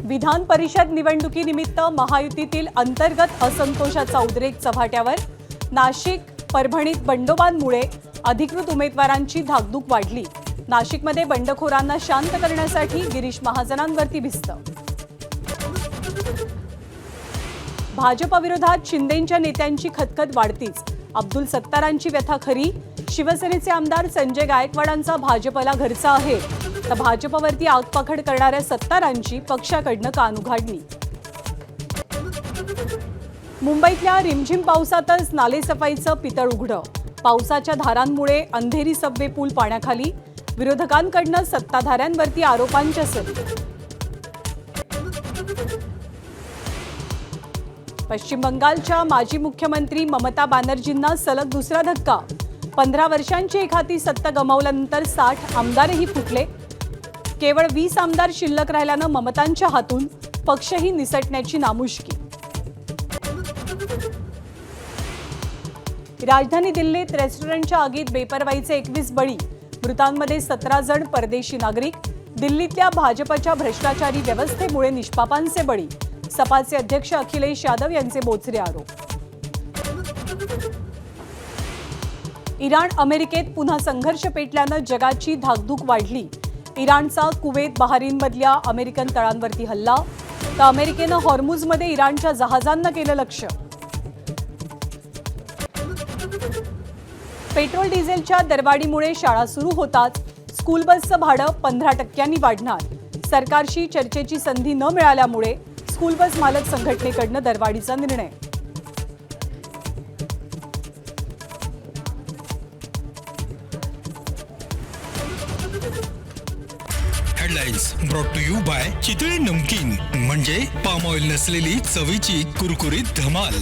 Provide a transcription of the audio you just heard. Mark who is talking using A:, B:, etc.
A: विधान परिषद निवडणुकीनिमित्त महायुतीतील अंतर्गत असंतोषाचा उद्रेक चव्हाट्यावर. नाशिक परभणीत बंडोबांमुळे अधिकृत उमेदवारांची धाकधूक वाढली. नाशिकमध्ये बंडखोरांना शांत करण्यासाठी गिरीश महाजनांवरती भिस्त. भाजपविरोधात शिंदेंच्या नेत्यांची खतखत वाढतीच. अब्दुल सत्तारांची व्यथा खरी. शिवसेनेचे आमदार संजय गायकवाडांचा भाजपला घरचा आहे, तर भाजपवरती आगपाखड करणाऱ्या सत्तारांची पक्षाकडनं कानउघाडणी. मुंबईतल्या रिमझिम पावसातच नालेसफाईचं पितळ उघडं. पावसाच्या धारांमुळे अंधेरी सबवे पूल पाण्याखाली. विरोधकांकडनं सत्ताधाऱ्यांवरती आरोपांच्या सरी. पश्चिम बंगालच्या माजी मुख्यमंत्री ममता बॅनर्जींना सलग दुसरा धक्का. 15 वर्षांची एखादी सत्ता गमावल्यानंतर 60 आमदारही फुटले. केवळ 20 आमदार शिल्लक राहिल्यानं ममतांच्या हातून पक्षही निसटण्याची नामुष्की. राजधानी दिल्लीत रेस्टॉरंटच्या आगीत बेपर्वाईचे 21 बळी. मृतांमध्ये 17 जण परदेशी नागरिक. दिल्लीतल्या भाजपच्या भ्रष्टाचारी व्यवस्थेमुळे निष्पापांचे बळी. सपाचे अध्यक्ष अखिलेश यादव यांचे बोचरे आरोप. इराण अमेरिकेत पुन्हा संघर्ष पेटल्यानं जगाची धाकधूक वाढली. इराणचा कुवेत बहारीनमधल्या अमेरिकन तळांवरती हल्ला, तर अमेरिकेनं हॉर्मुझमध्ये इराणच्या जहाजांना केलं लक्ष्य. पेट्रोल डिझेलच्या दरवाढीमुळे शाळा सुरू होतात. स्कूल बसचं भाडं 15% वाढणार. सरकारशी चर्चेची संधी न मिळाल्यामुळे स्कूल बस मालक संघटनेकडनं दरवाढीचा निर्णय.
B: Headlines brought to you by Chitale Namkeen, म्हणजे पाम ऑइल नसलेली चवीची कुरकुरीत धमाल.